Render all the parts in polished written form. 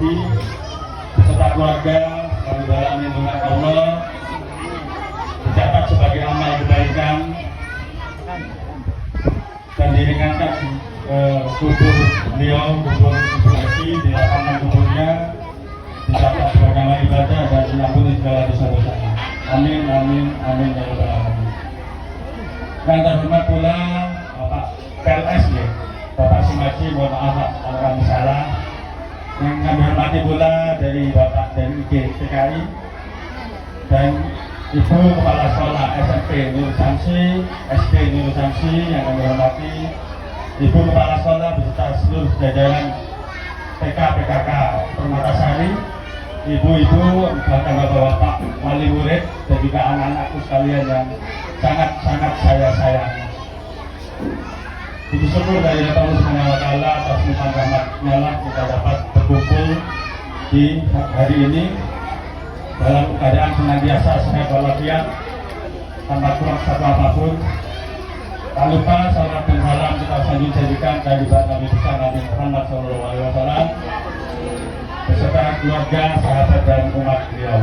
Haji beserta keluarga kami dalam lindungan Allah dicatat sebagai amal kebaikan dan diringankan kubur beliau, kubur Ibu Haji di lapangan kuburnya dicatat sebagai amal ibadah dan diampuni segala dosa-dosanya. Amin, amin, amin ya rabbal alamin. Yang terhormat pula Bapak PLS ya, Bapak Sumaji, mohon maaf kalau kami salah. Yang kami hormati pula dari Bapak dari IGTKI dan Ibu Kepala Sekolah SMP Nurul Samsi, SD Nurul Samsi yang kami hormati, Ibu Kepala Sekolah beserta seluruh jajaran TK PKK Permatasari, ibu-ibu, bahkan bapak-bapak wali murid dan juga anak-anakku sekalian yang sangat-sangat saya sayangi. Puji syukur dari Allah Subhanahu wa Ta'ala atas limpahan rahmat-Nya lah kita dapat berkumpul di hari ini dalam keadaan senantiasa sehat walafiat tanpa kurang satu apapun. Tak lupa salam dan salam kita selanjutnya jadikan dari Nabi besar Nabi Muhammad SAW beserta keluarga, sahabat dan umat beliau.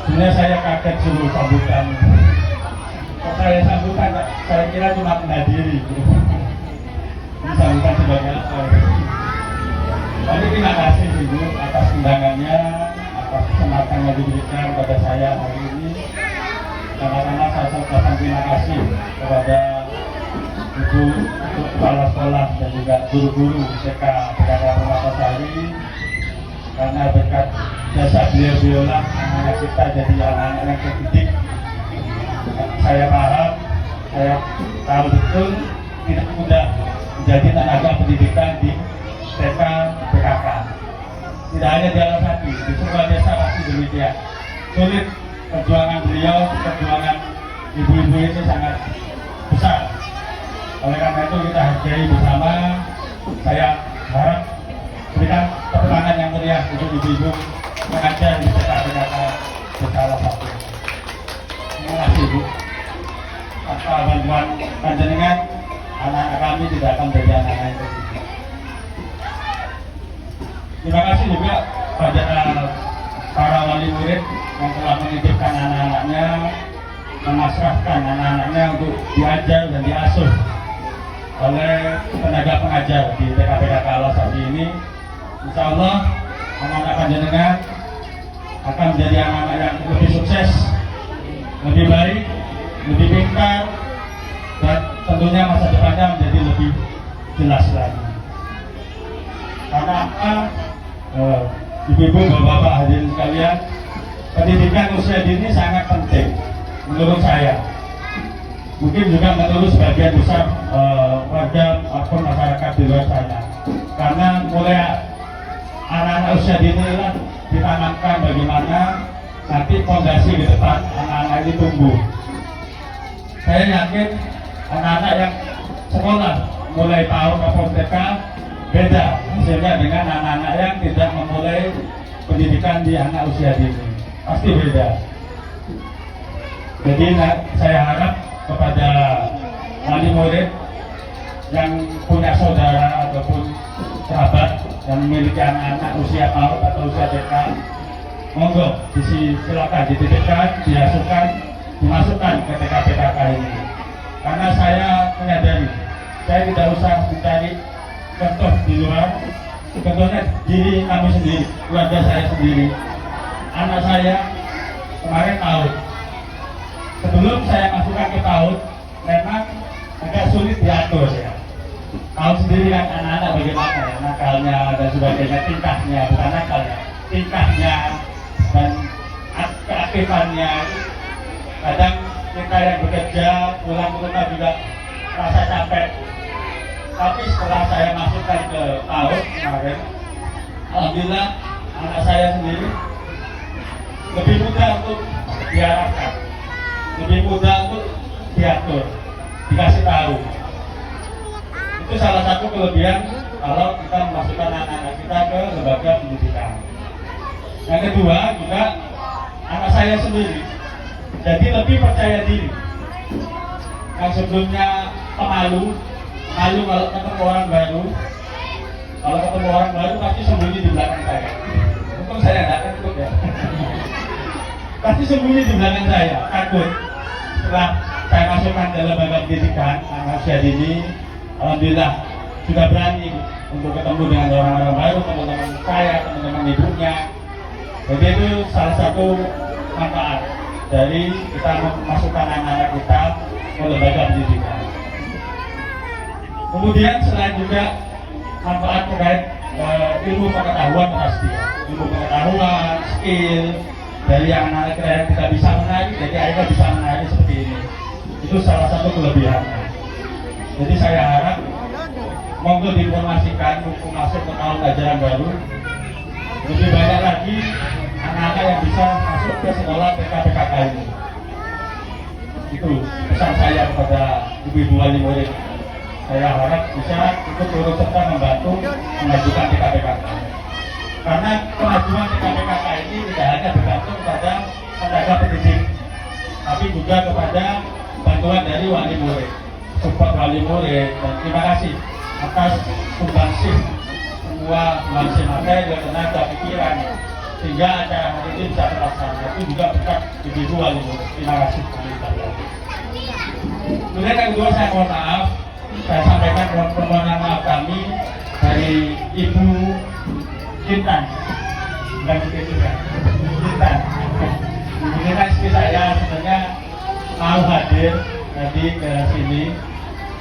Sebenarnya saya kaget dulu sambutan. Saya sambutan, saya kira cuma menghadiri. Ini sambutan sebagai apa? Tapi terima kasih Ibu atas undangannya, atas kesempatan yang diberikan kepada saya hari ini. Pertama-tama saya ucapkan terima kasih kepada Ibu Kepala Sekolah dan juga guru-guru TK PKK Permatasari karena berkat jasa beliau-beliaulah anak-anak kita jadi anak-anak yang terdidik. Saya paham, saya tahu betul tidak mudah menjadi tenaga pendidikan di TK PKK. Tidak hanya di Alasati, di semua desa pasti demikian. Sulit perjuangan beliau, perjuangan ibu-ibu ini sangat besar. Oleh karena itu kita hargai bersama. Saya harap berikan tepuk tangan yang meriah untuk ibu-ibu pengajar di TK PKK Desa Alasati. Terima kasih Bu. Tanpa bantuan panjenengan, anak-anak kami tidak akan menjadi anak-anak yang terdidik. Terima kasih juga pada para wali murid yang telah menitipkan anak-anaknya, memasrahkan anak-anaknya untuk diajar dan diasuh oleh tenaga pengajar di TK PKK Alasati ini. Insya Allah anak-anak panjenengan akan menjadi anak-anak yang lebih sukses, lebih baik, lebih pintar, dan tentunya masa depannya menjadi lebih jelas lagi. Karena apa? Ibu-ibu, bapak-bapak hadirin sekalian, pendidikan usia dini sangat penting menurut saya. Mungkin juga menurut sebagian besar warga maupun masyarakat di luar sana. Karena mulai anak-anak usia dini lah ditanamkan bagaimana nanti fondasi ke depan anak-anak ini tumbuh. Saya yakin anak-anak yang sekolah mulai tahun maupun TK beda hasilnya dengan anak-anak yang tidak memulai pendidikan di anak usia dini. Pasti beda. Jadi saya harap kepada wali murid yang punya saudara ataupun sahabat yang memiliki anak-anak usia PAUD atau usia TK, monggo silakan dititipkan, diasuhkan, dimasukkan ke TK PKK ini. Karena saya menyadari, saya tidak usah mencari contoh di luar, contohnya diri kami sendiri, keluarga saya sendiri. Anak saya kemarin PAUD. Sebelum saya masukkan ke PAUD, memang agak sulit diatur ya. Tahu sendiri kan anak-anak bagaimana ya, nakalnya dan sebagainya, tingkahnya, bukan nakal ya, tingkahnya dan keaktifannya. Kadang kita yang bekerja pulang ke rumah juga rasa capek. Tapi setelah saya masukkan ke PAUD kemarin, alhamdulillah anak saya sendiri lebih mudah untuk diarahkan, lebih mudah untuk diatur, dikasih tahu. Itu salah satu kelebihan kalau kita memasukkan anak-anak kita ke lembaga pendidikan. Yang kedua juga anak saya sendiri jadi lebih percaya diri. Yang sebelumnya pemalu, malu kalau ketemu orang baru, Kalau ketemu orang baru pasti sembunyi di belakang saya. Untung saya nggak takut ya. Pasti sembunyi di belakang saya, takut. Setelah saya masukkan dalam lembaga pendidikan anak usia dini, alhamdulillah sudah berani untuk ketemu dengan orang-orang baru, teman-teman saya, teman-teman ibunya. Jadi itu salah satu manfaat dari kita memasukkan anak-anak kita ke lembaga pendidikan. Kemudian selain juga manfaat terkait ilmu pengetahuan pasti, ilmu pengetahuan, skill dari yang anak-anak kita yang tidak bisa menari, jadi akhirnya bisa menari seperti ini. Itu salah satu kelebihannya. Jadi saya harap monggo diinformasikan untuk masuk ke tahun ajaran baru. Lebih banyak lagi anak-anak yang bisa masuk ke sekolah TK-PKK ini. Itu pesan saya kepada ibu-ibu wali murid. Saya harap bisa ikut turut serta membantu mengajukan TK-PKK. Karena pengajuan TK-PKK ini tidak hanya bergantung pada tenaga pendidik, tapi juga kepada bantuan dari wali murid, support wali murid. Dan terima kasih atas sumbangsih semua sumbangsih materi, tenaga, pikiran, sehingga acara hari ini bisa terlaksana. Itu juga berkat ibu wali murid. Terima kasih. Kemudian yang kedua, saya mohon maaf, saya sampaikan permohonan maaf kami dari Ibu Kintan, bukan begitu ya, Kintan. Ini kan istri saya sebenarnya mau hadir tadi ke sini,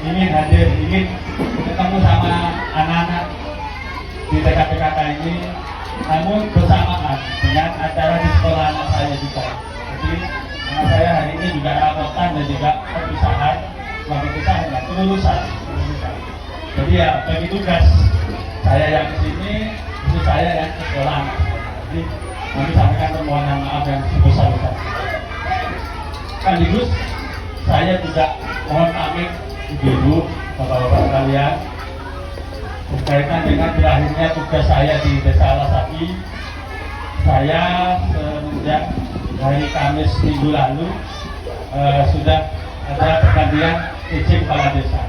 ingin hadir, ingin ketemu sama anak-anak di TK-PKK ini, namun bersamaan dengan acara di sekolah anak saya juga. Jadi anak saya hari ini juga rapotan dan juga perpisahan, kelulusan. Jadi ya bagi tugas saya yang kesini, itu saya yang ke sekolah. Jadi kami sampaikan permohonan maaf yang sebesar-besar. Sekaligus saya juga mohon pamit ibu-ibu, bapak-bapak sekalian, berkaitan dengan berakhirnya tugas saya di Desa Alasapi. Saya semenjak hari Kamis minggu lalu sudah ada pergantian PJ Kepala Desa.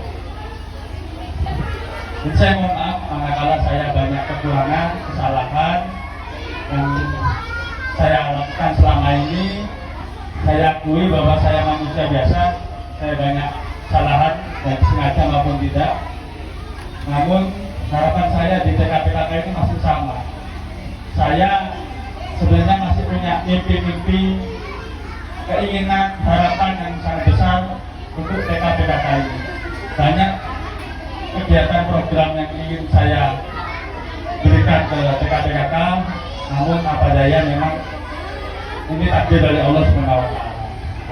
Dan saya mohon maaf manakala saya banyak kekurangan, kesalahan yang saya lakukan selama ini. Saya akui bahwa saya manusia biasa, saya banyak kesalahan baik sengaja maupun tidak. Namun harapan saya di TK-PKK itu masih sama. Saya sebenarnya masih punya mimpi-mimpi, keinginan, harapan yang sangat besar untuk TK-PKK ini. Banyak kegiatan program yang ingin saya berikan ke TK-PKK, namun apa daya memang ini takdir dari Allah SWT.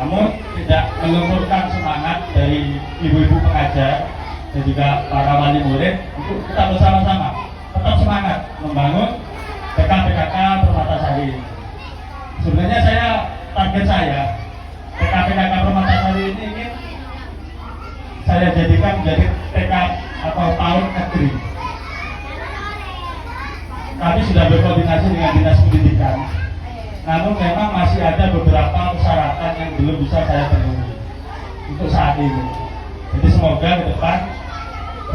Namun tidak melumpuhkan semangat dari ibu-ibu pengajar dan juga para wali murid untuk kita bersama-sama tetap semangat membangun TK-PKK Permatasari. Sebenarnya target saya TK-PKK Permatasari ini ingin saya jadikan menjadi TK atau PAUD negeri. Kami sudah berkoordinasi dengan Dinas Pendidikan, namun memang masih ada beberapa persyaratan yang belum bisa saya penuhi untuk saat ini. Jadi semoga ke depan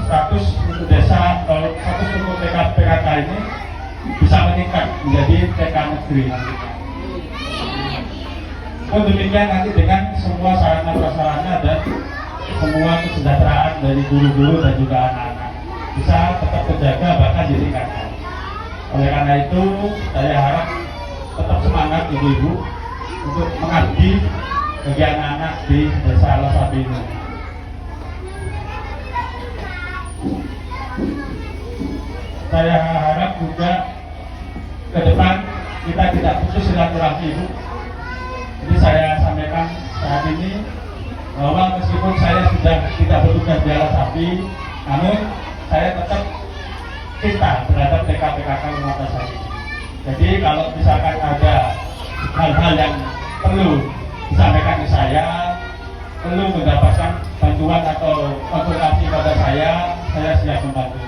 status untuk desa atau status untuk TK-PKK ini bisa meningkat menjadi TK negeri. Demikian nanti dengan semua sarana prasarana dan semua kesejahteraan dari guru-guru dan juga anak-anak bisa tetap terjaga bahkan ditingkatkan. Oleh karena itu saya harap tetap semangat ibu-ibu untuk mengabdi bagi anak-anak di Desa Alasapi ini. Saya harap juga ke depan kita tidak putus silaturahmi ibu. Jadi saya sampaikan saat ini bahwa meskipun saya sudah tidak bertugas di Alasapi, namun saya tetap cinta terhadap TK-PKK Permatasari. Jadi kalau misalkan ada hal-hal yang perlu disampaikan ke saya, perlu mendapatkan bantuan atau konsultasi pada saya siap membantu.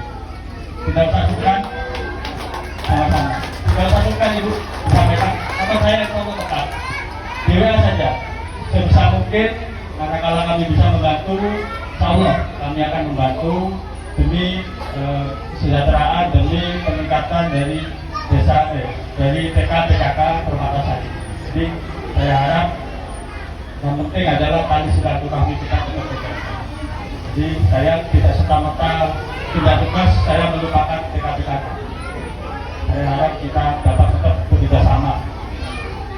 Tidak usah sungkan, sama-sama. Tidak usah sungkan ibu disampaikan, atau saya yang mau tetap di WA saja. Sebisa mungkin, manakala kami bisa membantu, insya Allah kami akan membantu demi kesejahteraan, demi peningkatan dari desa, dari TK PKK Perbatasan. Jadi saya harap yang penting adalah tali silaturahmi kita tetap terjaga. Jadi saya tidak serta-merta pindah tugas saya melupakan TK PKK. Saya harap kita dapat tetap bekerja sama.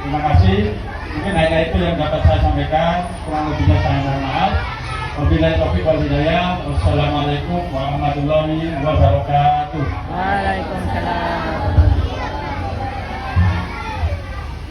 Terima kasih. Mungkin hanya itu yang dapat saya sampaikan. Kurang lebihnya saya mohon maaf. Wabillahi taufiq wal hidayah. Wassalamualaikum warahmatullahi wabarakatuh. Waalaikumsalam.